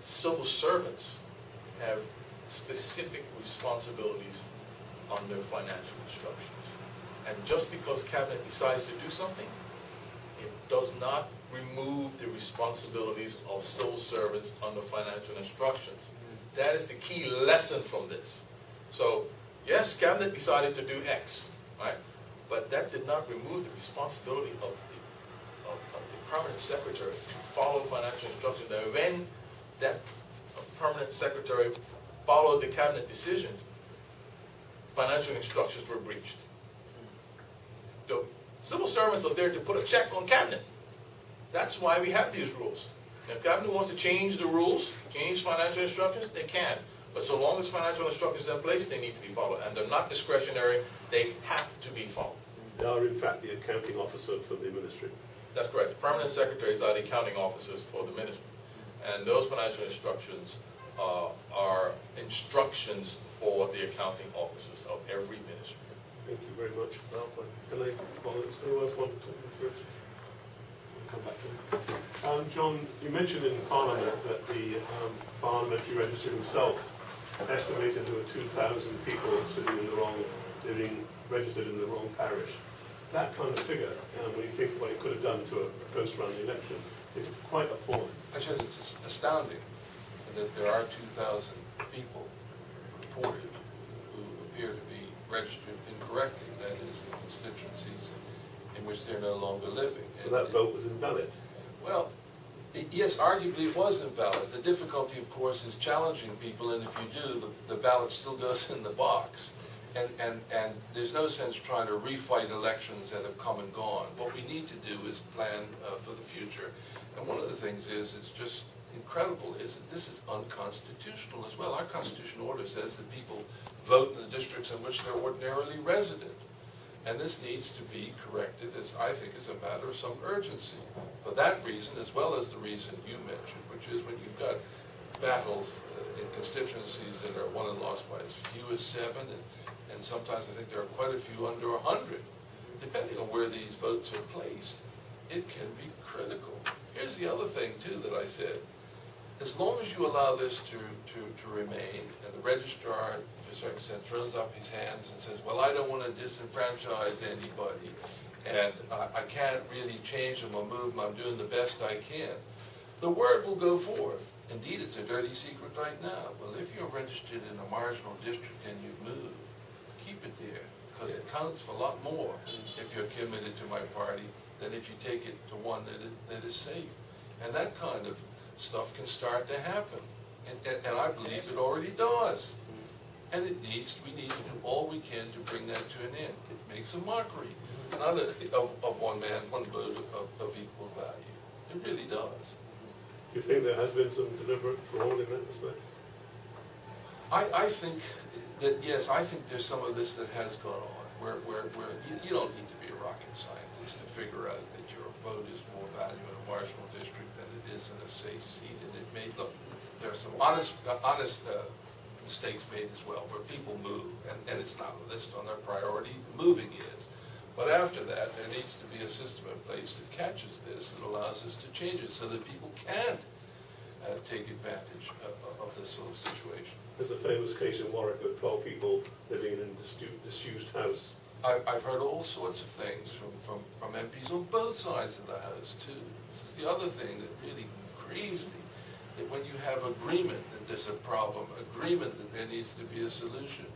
civil servants have specific responsibilities on their financial instructions. And just because cabinet decides to do something, it does not remove the responsibilities of civil servants under financial instructions. That is the key lesson from this. So, yes, cabinet decided to do X, right? But that did not remove the responsibility of the permanent secretary to follow financial instructions. And when that permanent secretary followed the cabinet decision, financial instructions were breached. The civil servants are there to put a check on cabinet. That's why we have these rules. If cabinet wants to change the rules, change financial instructions, they can. But so long as financial instructions are in place, they need to be followed. And they're not discretionary, they have to be followed. They are in fact the accounting officer for the ministry. That's correct. The permanent secretaries are the accounting officers for the ministry. And those financial instructions are instructions for the accounting officers of every ministry. Thank you very much. Can I follow this? Anyone else want to take this first? Come back to you. John, you mentioned in Parliament that the parliamentary register himself estimated there were 2,000 people sitting in the wrong, registered in the wrong parish. That kind of figure, when you think what it could have done to a post-round election, is quite appalling. Actually, it's astounding that there are 2,000 people reported who appear to be registered incorrectly, that is, in constituencies in which they're no longer living. So that vote was invalid? Well, yes, arguably it was invalid. The difficulty, of course, is challenging people, and if you do, the ballot still goes in the box. And there's no sense trying to refight elections that have come and gone. What we need to do is plan for the future. And one of the things is, it's just incredible, is that this is unconstitutional as well. Our constitutional order says that people vote in the districts in which they're ordinarily resident. And this needs to be corrected, as I think is a matter of some urgency. For that reason, as well as the reason you mentioned, which is when you've got battles in constituencies that are won and lost by as few as 7, and sometimes I think there are quite a few under 100. Depending on where these votes are placed, it can be critical. Here's the other thing, too, that I said. As long as you allow this to remain, and the registrar, to a certain extent, throws up his hands and says, well, I don't want to disenfranchise anybody, and I can't really change them or move them, I'm doing the best I can, the word will go forth. Indeed, it's a dirty secret right now. Well, if you're registered in a marginal district and you move, keep it there, because it counts for a lot more if you're committed to my party than if you take it to one that is safe. And that kind of stuff can start to happen. And I believe it already does. And we need to do all we can to bring that to an end. It makes a mockery, not of one man, one vote of equal value. It really does. Do you think there has been some deliberate fraud in that respect? I think that, yes, I think there's some of this that has gone on, where you don't need to be a rocket scientist to figure out that your vote is more valuable in a marginal district than it is in a safe seat. And it may look, there are some honest mistakes made as well, where people move, and it's not a list on their priority, moving is. But after that, there needs to be a system in place that catches this, that allows us to change it so that people can't take advantage of this sort of situation. There's a famous case in Warwick of 12 people living in a disused house. I've heard all sorts of things from MPs on both sides of the House, too. This is the other thing that really grieves me, that when you have agreement that there's a problem, agreement that there needs to be a solution,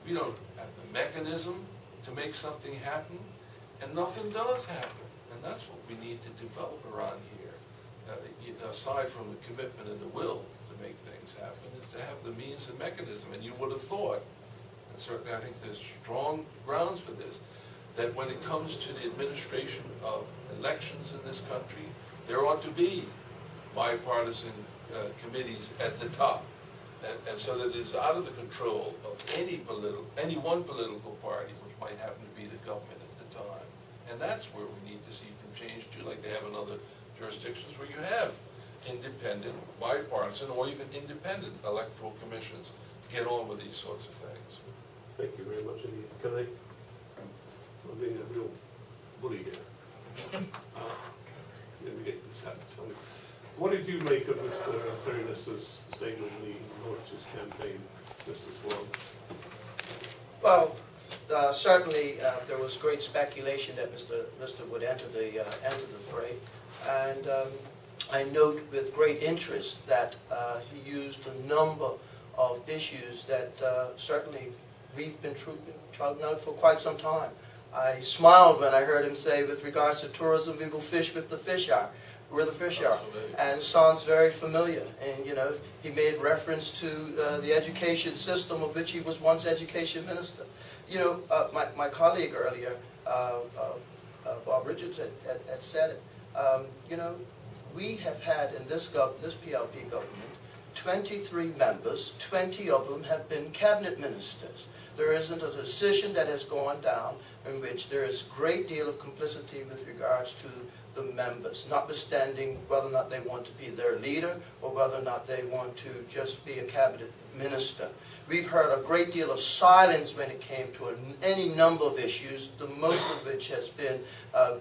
we don't have the mechanism to make something happen, and nothing does happen. And that's what we need to develop around here. Aside from the commitment and the will to make things happen, is to have the means and mechanism. And you would have thought, and certainly I think there's strong grounds for this, that when it comes to the administration of elections in this country, there ought to be bipartisan committees at the top. And so that it's out of the control of any one political party, which might happen to be the government at the time. And that's where we need to see some change too, like they have in other jurisdictions where you have independent, bipartisan, or even independent electoral commissions to get on with these sorts of things. Thank you very much indeed. Can I'm being a real bully here. Let me get this out. What did you make of Mr. Terry Lister's statement in the Norwich campaign, Mr. Swan? Well, certainly there was great speculation that Mr. Lister would enter the fray, and I note with great interest that he used a number of issues that certainly we've been trotting out for quite some time. I smiled when I heard him say, with regards to tourism, we will fish with the fish are, where the fish are, and sounds very familiar. And you know, he made reference to the education system of which he was once education minister. You know, my colleague earlier, Bob Richards, had said it. You know, we have had in this PLP government 23 members, 20 of them have been cabinet ministers. There isn't a decision that has gone down in which there is a great deal of complicity with regards to the members, notwithstanding whether or not they want to be their leader or whether or not they want to just be a cabinet minister. We've heard a great deal of silence when it came to any number of issues, the most of which has been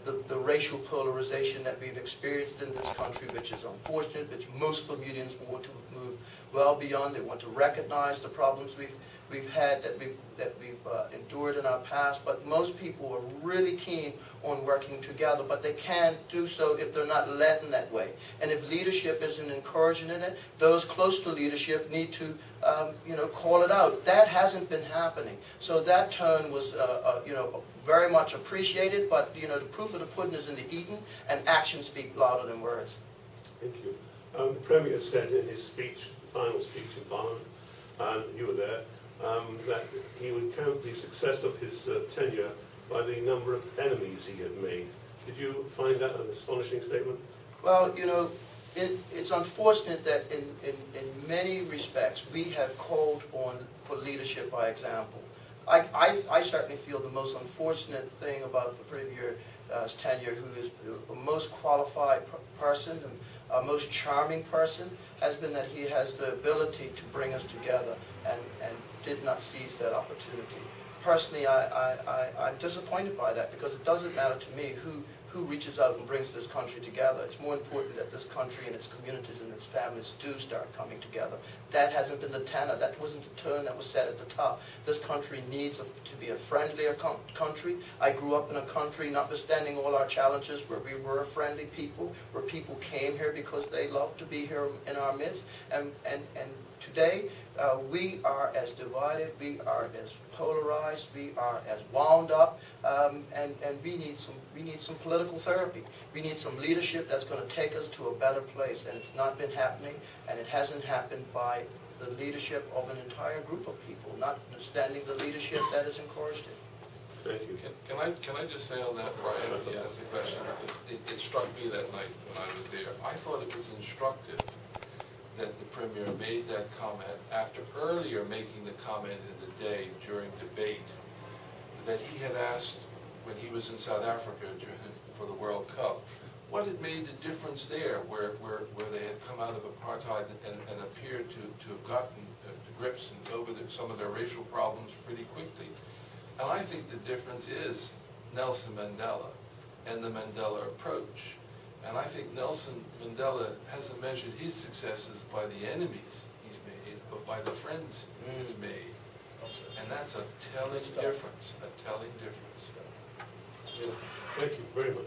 the racial polarization that we've experienced in this country, which is unfortunate, which most Bermudians want to move well beyond. They want to recognize the problems we've had, that we've endured in our past, but most people are really keen on working together, but they can't do so if they're not led in that way. And if leadership isn't encouraging in it, those close to leadership need to, you know, call it out. That hasn't been happening. So that turn was, you know, very much appreciated, but, you know, the proof of the pudding is in the eating, and actions speak louder than words. Thank you. The Premier said in his speech, final speech in Parliament, and you were there, that he would count the success of his tenure by the number of enemies he had made. Did you find that an astonishing statement? Well, you know, it's unfortunate that in many respects we have called on for leadership by example. I certainly feel the most unfortunate thing about the Premier's tenure, who is the most qualified person and most charming person, has been that he has the ability to bring us together and did not seize that opportunity. Personally, I'm disappointed by that, because it doesn't matter to me who reaches out and brings this country together. It's more important that this country and its communities and its families do start coming together. That hasn't been the tenor. That wasn't the tone that was set at the top. This country needs to be a friendlier country. I grew up in a country, notwithstanding all our challenges, where we were a friendly people, where people came here because they loved to be here in our midst. And today, we are as divided, we are as polarized, we are as wound up, and we need some political therapy. We need some leadership that's going to take us to a better place, and it's not been happening, and it hasn't happened by the leadership of an entire group of people, notwithstanding the leadership that has encouraged it. Thank you. Can I just say on that, Brian, you asked the question, because it struck me that night when I was there. I thought it was instructive that the Premier made that comment after earlier making the comment in the day during debate that he had asked when he was in South Africa for the World Cup, what had made the difference there, where they had come out of apartheid and appeared to have gotten to grips and over some of their racial problems pretty quickly. And I think the difference is Nelson Mandela and the Mandela approach. And I think Nelson Mandela hasn't measured his successes by the enemies he's made, but by the friends he's made. And that's a telling difference, Yeah. Thank you very much.